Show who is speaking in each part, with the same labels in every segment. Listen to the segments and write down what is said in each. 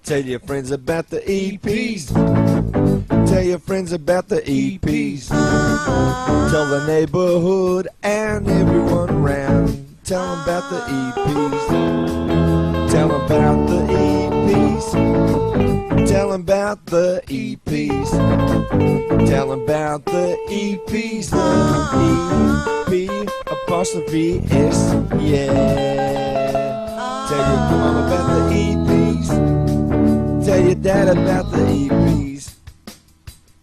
Speaker 1: Tell your friends about the EPs. Tell your friends about the EPs. Tell the neighborhood and everyone around. Tell them about the EPs. Tell them about the EPs. Tell them about the EPs. Tell them about the EPs. The EP apostrophe S. Yeah. Tell your mom about the EPs. Tell your dad about the EPs.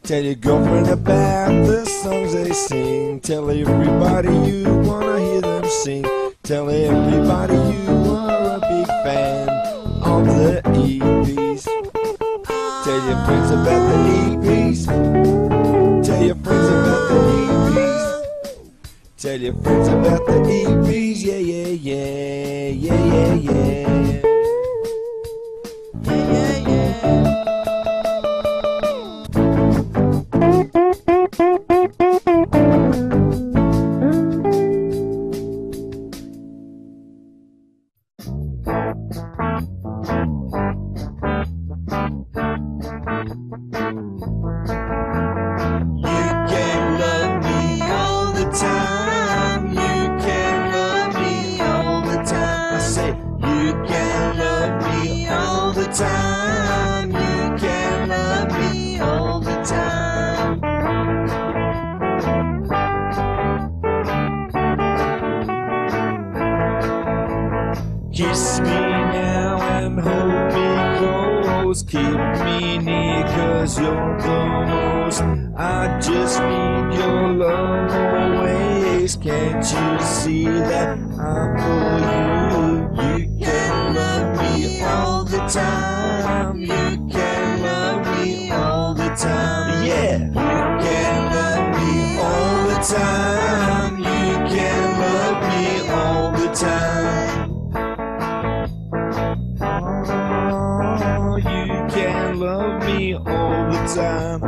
Speaker 1: Tell your girlfriend about the songs they sing. Tell everybody you wanna hear them sing. Tell everybody you are a big fan of the EPs. Tell your friends about the EPs. Tell your friends about the EPs. Tell your friends about the EPs. Yeah, yeah, yeah, yeah, yeah, yeah. Kiss me now and hold me close. Keep me near cause you're the most. I just need your love always. Can't you see that I'm for you? You can love me all the time. You can love me all the time. Yeah. You can love me all the time. You can love me all the time. Love me all the time.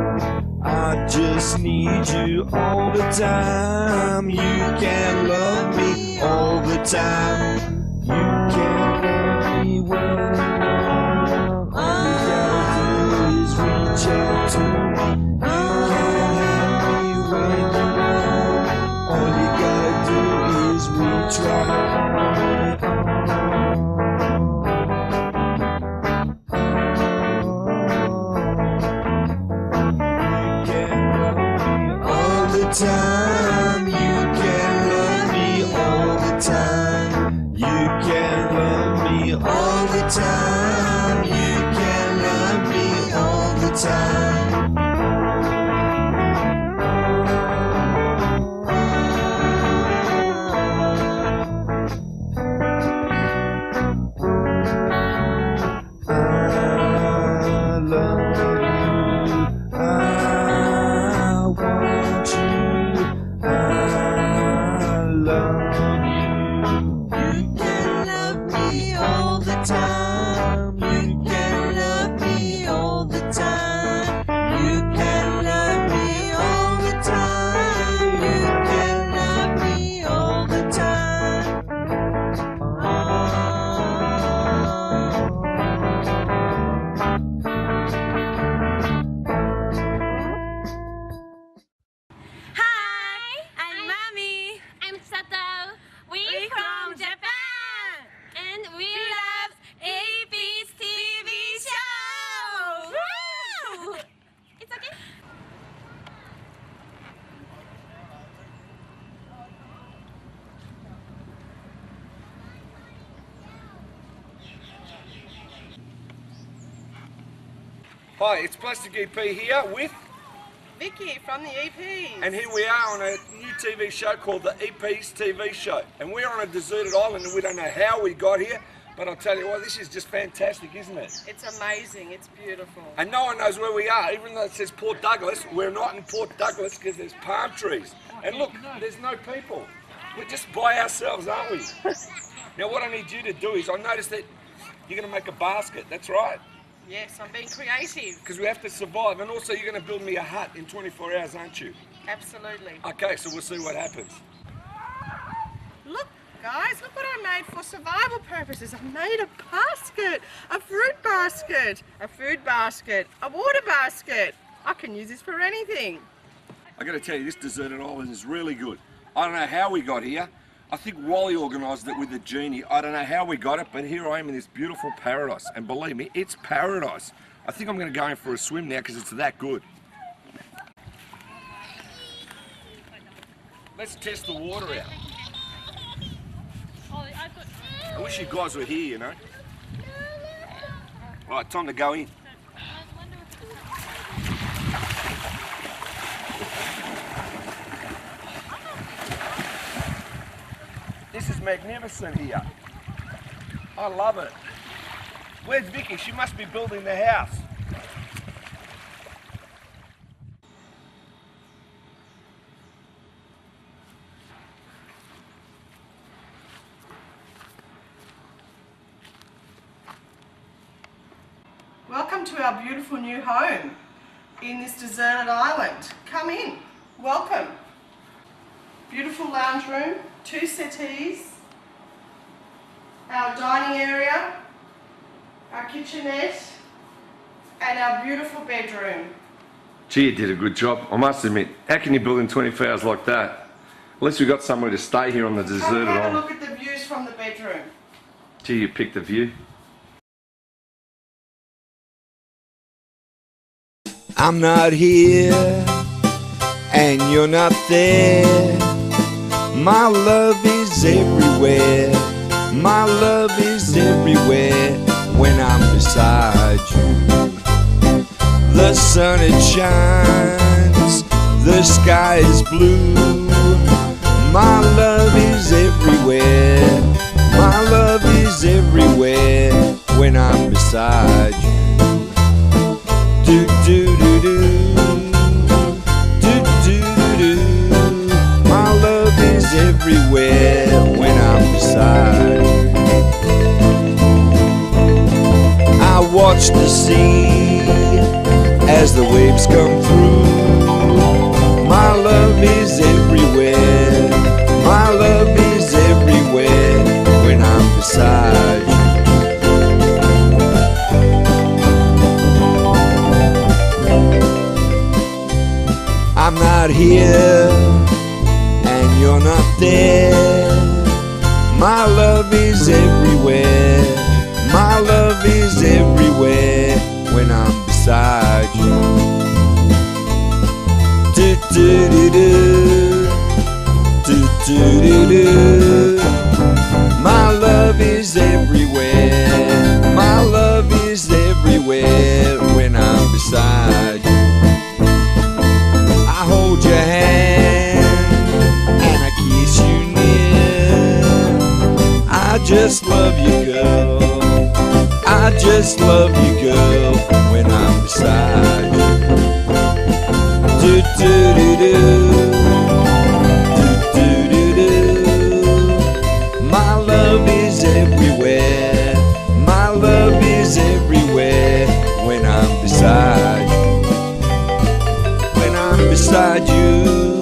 Speaker 1: I just need you all the time. You can love me all the time. You can love me when you want. All you gotta do is reach out to me. You can have me when you want. All you gotta do is reach right on me. Time. You can love me all the time. You can love me all the time. You can love me all the time.
Speaker 2: Hi, it's Plastic EP here with
Speaker 3: Vicky from the EPs.
Speaker 2: And here we are on a new TV show called the EPs TV Show. And we're on a deserted island and we don't know how we got here, but I'll tell you what, this is just fantastic, isn't it?
Speaker 3: It's amazing, it's beautiful.
Speaker 2: And no one knows where we are, even though it says Port Douglas. We're not in Port Douglas because there's palm trees. And look, there's no people. We're just by ourselves, aren't we? Now what I need you to do is, I noticed that you're going to make a basket, that's right.
Speaker 3: Yes, I'm being creative.
Speaker 2: Because we have to survive, and also you're going to build me a hut in 24 hours, aren't you?
Speaker 3: Absolutely.
Speaker 2: Okay, so we'll see what happens.
Speaker 3: Look, guys, look what I made for survival purposes. I made a basket, a fruit basket, a food basket, a water basket. I can use this for anything.
Speaker 2: I got to tell you, this deserted island is really good. I don't know how we got here. I think Wally organised it with the genie. I don't know how we got it, but here I am in this beautiful paradise. And believe me, it's paradise. I think I'm going to go in for a swim now because it's that good. Let's test the water out. I wish you guys were here, you know. Right, time to go in. This is magnificent here. I love it. Where's Vicky? She must be building the house.
Speaker 3: Welcome to our beautiful new home in this deserted island. Come in. Welcome. Beautiful lounge room, 2 settees, our dining area, our kitchenette, and our beautiful bedroom.
Speaker 2: Gee, you did a good job. I must admit, how can you build in 24 hours like that? Unless we've got somewhere to stay here on the deserted
Speaker 3: Come have
Speaker 2: island.
Speaker 3: a look at the views from the bedroom.
Speaker 2: Gee, you picked the view.
Speaker 1: I'm not here and you're not there. My love is everywhere. My love is everywhere when I'm beside you. The sun it shines, the sky is blue. My love is everywhere. My love is everywhere when I'm beside you. Do do do do, do do do do. My love is everywhere when I'm beside you. I watch the sea as the waves come through. My love is everywhere. My love is everywhere when I'm beside you. I'm not here and you're not there. My love is everywhere. My love is everywhere when I'm beside you. Do do do do, do do do do. My love is everywhere. My love is everywhere when I'm beside you. I hold your hand and I kiss you near. I just love you, girl. I just love you, girl, when I'm beside you. Do do do do, do do do do. My love is everywhere. My love is everywhere when I'm beside you. Beside you,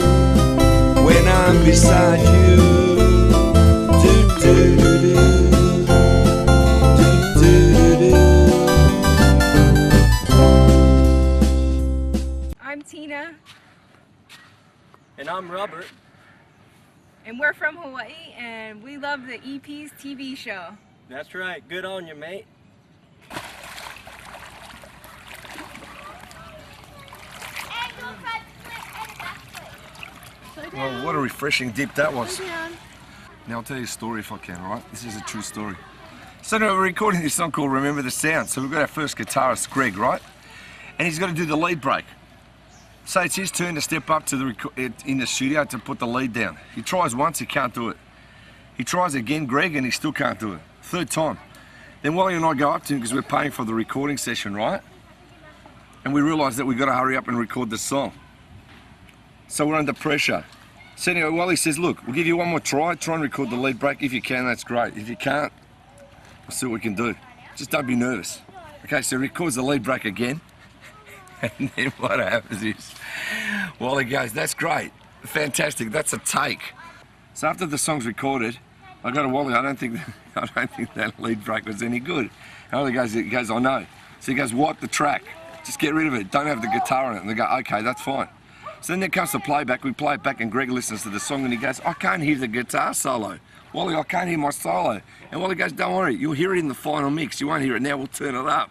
Speaker 1: when I'm beside you. Do do do do, do do do do.
Speaker 4: I'm Tina.
Speaker 5: And I'm Robert.
Speaker 4: And we're from Hawaii, and we love the EP's TV show.
Speaker 5: That's right. Good on you, mate.
Speaker 2: Well, what a refreshing dip that was. Now I'll tell you a story if I can, right? This is a true story. So now we're recording this song called Remember the Sound. So we've got our first guitarist, Greg, right? And he's got to do the lead break. So it's his turn to step up to in the studio to put the lead down. He tries once, he can't do it. He tries again, Greg, and he still can't do it. Third time. Then Wally and I go up to him because we're paying for the recording session, right? And we realise that we've got to hurry up and record the song. So we're under pressure. So anyway, Wally says, look, we'll give you one more try and record the lead break. If you can, that's great. If you can't, we'll see what we can do. Just don't be nervous. Okay, so he records the lead break again. And then what happens is, Wally goes, that's great, fantastic, that's a take. So after the song's recorded, I got to Wally, I don't think that lead break was any good. And he goes, I know. So he goes, wipe the track. Just get rid of it. Don't have the guitar on it. And they go, okay, that's fine. So then there comes the playback. We play it back and Greg listens to the song and he goes, I can't hear the guitar solo. Wally, I can't hear my solo. And Wally goes, don't worry, you'll hear it in the final mix. You won't hear it now, we'll turn it up.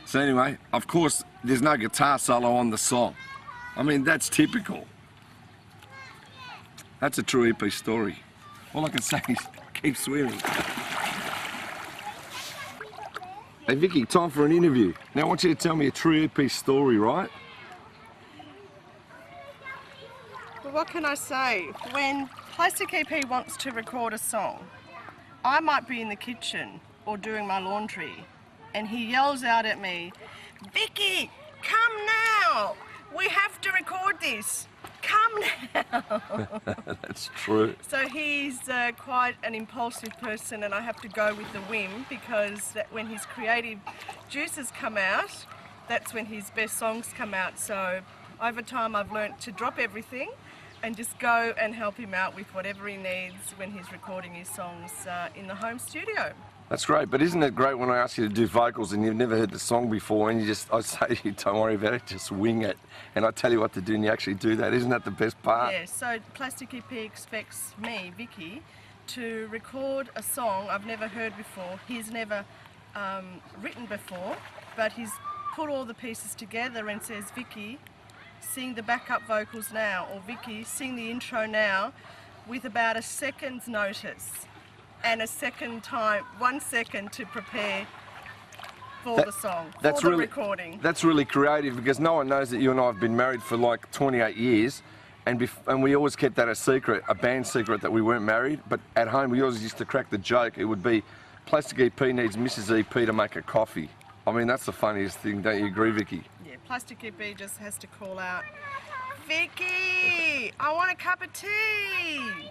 Speaker 2: So anyway, of course, there's no guitar solo on the song. I mean, that's typical. That's a true EP story. All I can say is keep swimming. Hey Vicky, time for an interview. Now I want you to tell me a true EP story, right?
Speaker 3: Well, what can I say? When Plastic EP wants to record a song, I might be in the kitchen or doing my laundry, and he yells out at me, Vicky, come now! We have to record this. Come now.
Speaker 2: That's true.
Speaker 3: So he's quite an impulsive person, and I have to go with the whim, because when his creative juices come out, that's when his best songs come out. So over time I've learnt to drop everything and just go and help him out with whatever he needs when he's recording his songs in the home studio.
Speaker 2: That's great, but isn't it great when I ask you to do vocals and you've never heard the song before and I say to you, don't worry about it, just wing it. And I tell you what to do and you actually do that. Isn't that the best part?
Speaker 3: Yeah, so Plastic EP expects me, Vicky, to record a song I've never heard before. He's never written before, but he's put all the pieces together and says, Vicky, sing the backup vocals now, or Vicky, sing the intro now, with about a second's notice. And 1 second to prepare for the song, for the recording.
Speaker 2: That's really creative, because no one knows that you and I have been married for like 28 years and we always kept that a secret, a band secret, that we weren't married. But at home we always used to crack the joke. It would be, Plastic EP needs Mrs. EP to make a coffee. I mean, that's the funniest thing, don't you agree, Vicky?
Speaker 3: Yeah, Plastic EP just has to call out, Vicky, I want a cup of tea!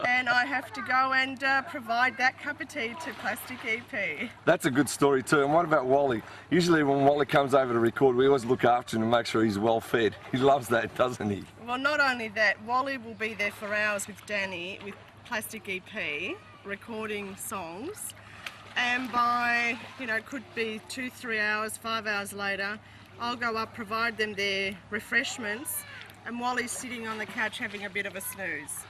Speaker 3: And I have to go and provide that cup of tea to Plastic EP.
Speaker 2: That's a good story too. And what about Wally? Usually when Wally comes over to record, we always look after him and make sure he's well fed. He loves that, doesn't he?
Speaker 3: Well, not only that, Wally will be there for hours with Danny, with Plastic EP, recording songs. And by, could be 2-3 hours, 5 hours later, I'll go up, provide them their refreshments, and Wally's sitting on the couch having a bit of a snooze.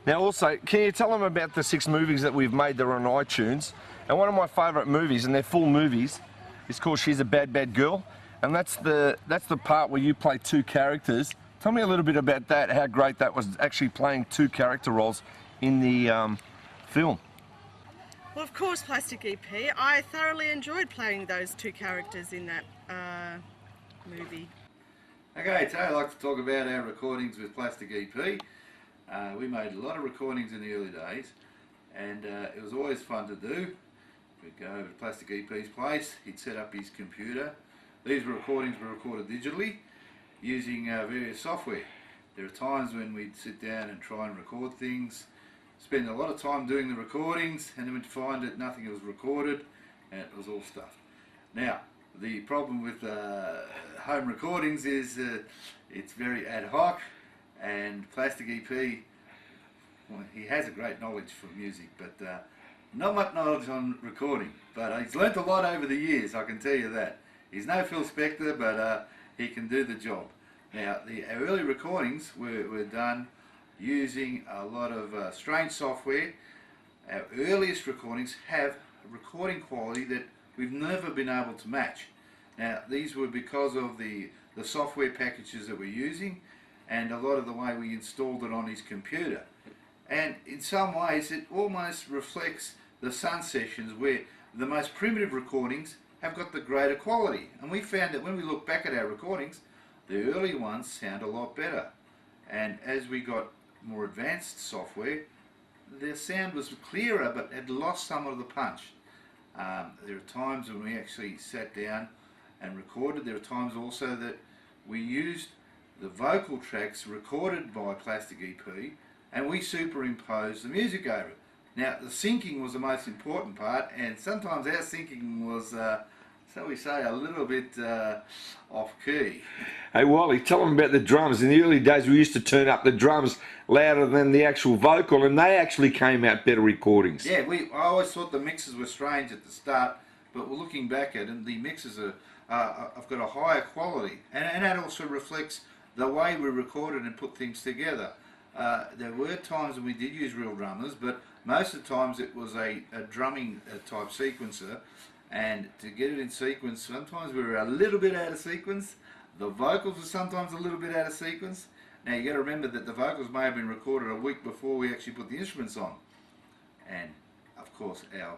Speaker 2: Now also, can you tell them about the 6 movies that we've made that are on iTunes? And one of my favourite movies, and they're full movies, is called She's a Bad Bad Girl. And that's the part where you play 2 characters. Tell me a little bit about that, how great that was, actually playing 2 character roles in the film.
Speaker 3: Well, of course, Plastic EP. I thoroughly enjoyed playing those 2 characters in that movie.
Speaker 6: Okay, today I'd like to talk about our recordings with Plastic EP. We made a lot of recordings in the early days, and it was always fun to do. We'd go over to Plastic EP's place, he'd set up his computer. These recordings were recorded digitally using various software. There are times when we'd sit down and try and record things, spend a lot of time doing the recordings, and then we'd find that nothing was recorded and it was all stuffed. Now, the problem with home recordings is it's very ad hoc. And Plastic EP, well, he has a great knowledge for music, but not much knowledge on recording. But he's learnt a lot over the years, I can tell you that. He's no Phil Spector, but he can do the job. Now, our early recordings were done using a lot of strange software. Our earliest recordings have a recording quality that we've never been able to match. Now, these were because of the software packages that we're using, and a lot of the way we installed it on his computer. And in some ways it almost reflects the Sun sessions, where the most primitive recordings have got the greater quality. And we found that when we look back at our recordings, the early ones sound a lot better. And as we got more advanced software, the sound was clearer but had lost some of the punch. There are times when we actually sat down and recorded. There are times also that we used the vocal tracks recorded by Plastic EP and we superimposed the music over it. Now, the syncing was the most important part, and sometimes our syncing was shall we say, a little bit off key.
Speaker 2: Hey Wally, tell them about the drums. In the early days, we used to turn up the drums louder than the actual vocal, and they actually came out better recordings.
Speaker 6: Yeah, I always thought the mixes were strange at the start, but we're looking back at them, the mixes have got a higher quality, and that also reflects the way we recorded and put things together. There were times when we did use real drummers, but most of the times it was a drumming type sequencer, and to get it in sequence, sometimes we were a little bit out of sequence. The vocals were sometimes a little bit out of sequence. Now you got to remember that the vocals may have been recorded a week before we actually put the instruments on. And of course our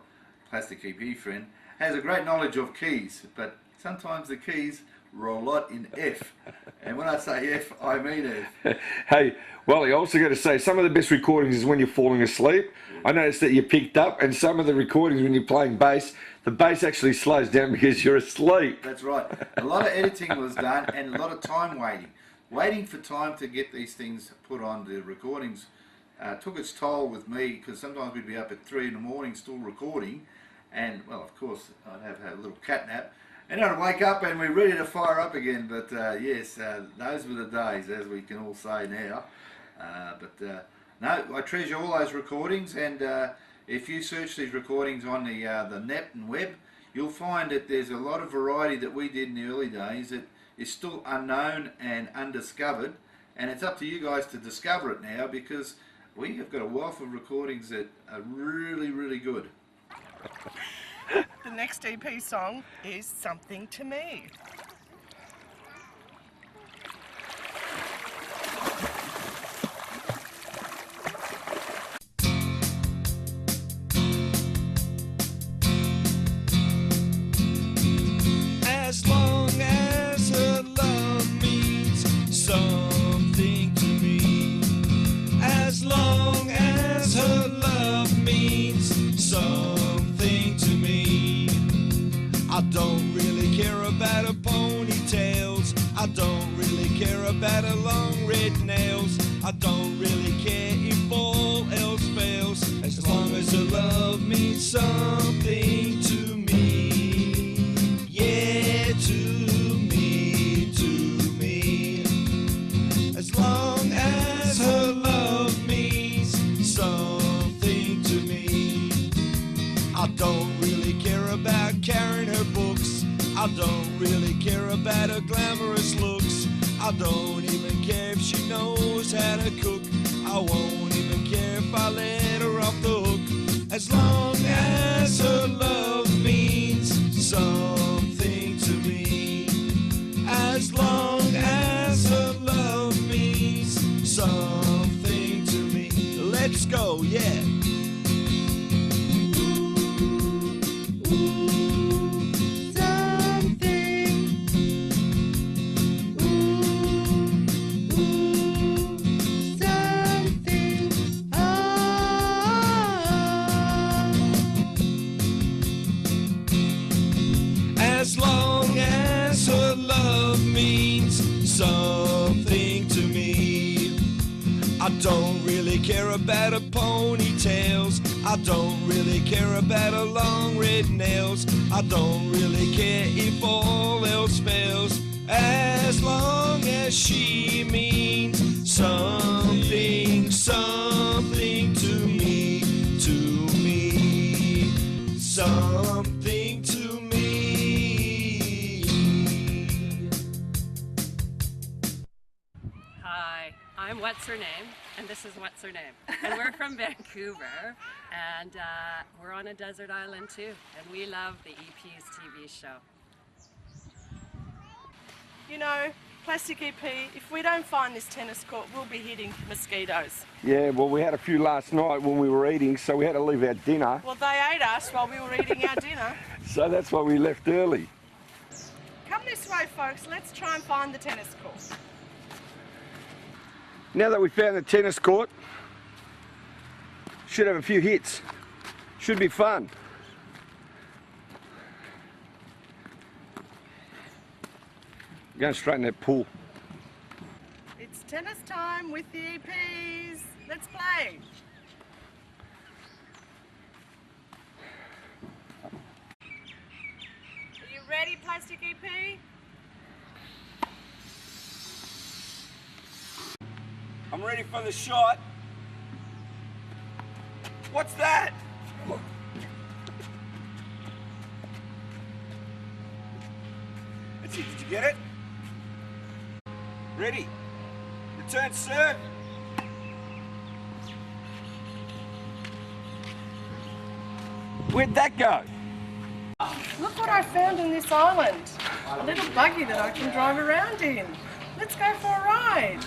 Speaker 6: Plastic EP friend has a great knowledge of keys, but sometimes the keys roll a lot in F. And when I say F, I mean F.
Speaker 2: Hey, Wally, I also got to say, some of the best recordings is when you're falling asleep. I noticed that you picked up, and some of the recordings when you're playing bass, the bass actually slows down because you're asleep.
Speaker 6: That's right. A lot of editing was done and a lot of time waiting for time to get these things put on the recordings. Took its toll with me, because sometimes we'd be up at 3 in the morning still recording, and well, of course I'd have a little cat nap, and I'd wake up and we're ready to fire up again. But yes, those were the days, as we can all say now. No, I treasure all those recordings, and if you search these recordings on the net and web, you'll find that there's a lot of variety that we did in the early days that is still unknown and undiscovered, and it's up to you guys to discover it now, because we have got a wealth of recordings that are really, really good.
Speaker 3: The next EP song is Something to Me.
Speaker 1: As long as her love means something to me. As long as her love means something to me. I don't really care about her ponytails. I don't really care about her long red nails. I don't really care if all else fails. As long as her love means something to me. Yeah, to me, to me. As long as her love means something to me. I don't really care about carrying her books. I don't really care about her glamorous looks. I don't even care if she knows how to cook. I won't even care if I let her off the hook. As long as her love means something to me. As long as her love means something to me. Let's go, yeah. As long as her love means something to me. I don't really care about her ponytails. I don't really care about her long red nails. I don't really care if all else fails. As long as she means something, something to me, something to me.
Speaker 7: Hi, I'm What's Her Name, and this is What's Her Name. And we're from Vancouver, and we're on a desert island too, and we love the EP's TV show.
Speaker 3: You know, Plastic EP, if we don't find this tennis court, we'll be hitting mosquitoes.
Speaker 2: Yeah, well, we had a few last night when we were eating, so we had to leave our dinner.
Speaker 3: Well, they ate us while we were eating our dinner.
Speaker 2: So that's why we left early.
Speaker 3: Come this way, folks. Let's try and find the tennis court.
Speaker 2: Now that we found the tennis court, should have a few hits. Should be fun. Going straight in that pool.
Speaker 3: It's tennis time with the EPs. Let's play.
Speaker 4: Are you ready? ready, Plastic EP?
Speaker 2: I'm ready for the shot. What's that? That's it. Did you get it? Ready. Return serve. Where'd that go?
Speaker 3: Look what I found in this island. A little buggy that I can drive around in. Let's go for a ride.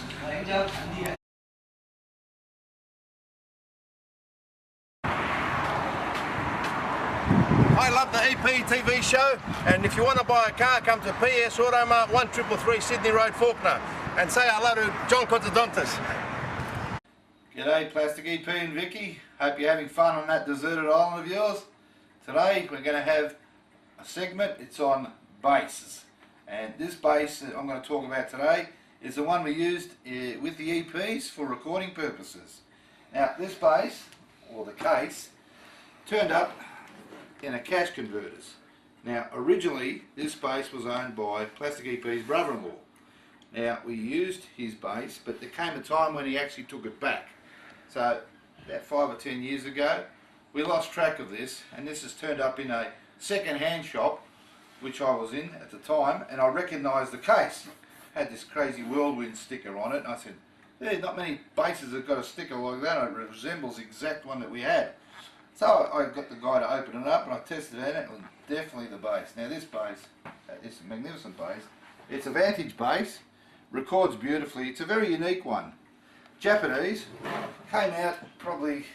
Speaker 8: I love the EP TV show, and if you want to buy a car, come to PS Automart, 1333 Sydney Road, Faulkner, and say hello to John Constantidis.
Speaker 6: G'day Plastic EP and Vicky, hope you're having fun on that deserted island of yours. Today we're going to have a segment, it's on basses, and this bass that I'm going to talk about today is the one we used with the EPs for recording purposes. Now this bass, or the case, turned up in a cash converters. Now originally this bass was owned by Plastic EP's brother-in-law. Now we used his bass, but there came a time when he actually took it back. So about 5 or 10 years ago we lost track of this, and this has turned up in a second-hand shop which I was in at the time, and I recognised the case. Had this crazy whirlwind sticker on it, and I said, there's not many basses that got a sticker like that. It resembles the exact one that we had. So I got the guy to open it up and I tested it, and it was definitely the bass. Now this bass, it's a magnificent bass. It's a Vantage bass, records beautifully. It's a very unique one. Japanese, came out probably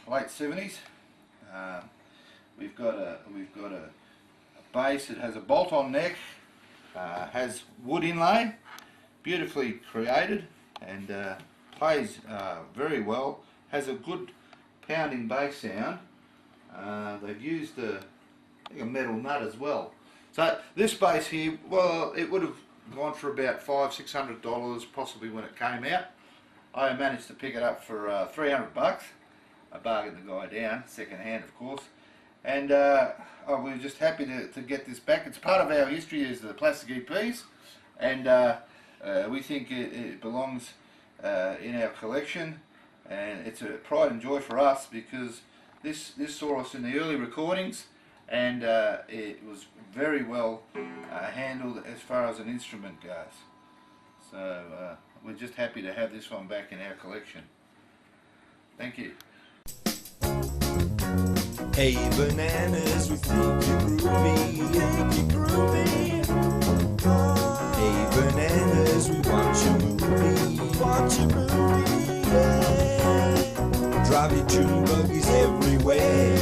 Speaker 6: late 70s. We've got a bass that has a bolt-on neck, has wood inlay, beautifully created, and plays very well. Has a good pounding bass sound. They've used I think a metal nut as well. So this bass here, well, it would have gone for about $500–600 possibly when it came out. I managed to pick it up for $300. I bargained the guy down, second hand of course, and we were just happy to get this back. It's part of our history as the Plastic EPs, and we think it belongs in our collection. And it's a pride and joy for us because this saw us in the early recordings, and it was very well handled as far as an instrument goes. So we're just happy to have this one back in our collection. Thank you.
Speaker 1: Hey bananas, we think you're groovy, Hey bananas, we watch your movie, yeah. Drive your tune buggies everywhere,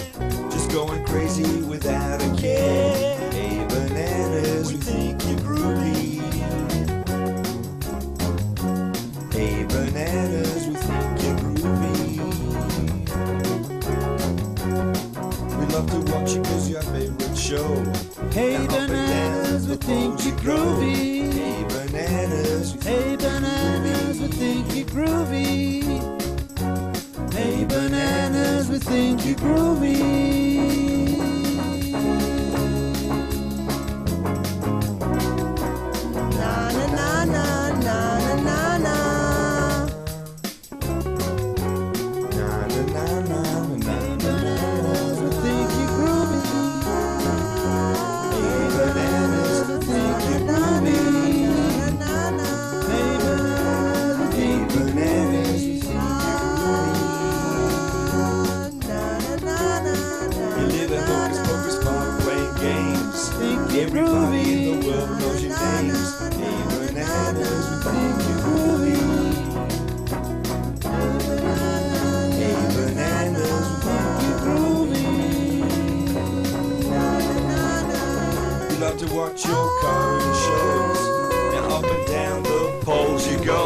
Speaker 1: just going crazy without a care. Hey bananas, we think you're groovy. Hey bananas, we think you're groovy. We love to watch you 'cause you're our favorite show. Hey bananas, we think you're groovy. Hey bananas, we think you're groovy. Hey bananas, we think you're groovy. Na na na na na na na. Na na na na na. Bananas, we think you're groovy. Hey bananas, we think you're groovy. Hey bananas, we think you're groovy. Everybody in the world knows your names. Hey bananas, we think you're groovy. Hey bananas, we think you're groovy. We love to watch your car and shows. Now up and down the poles you go.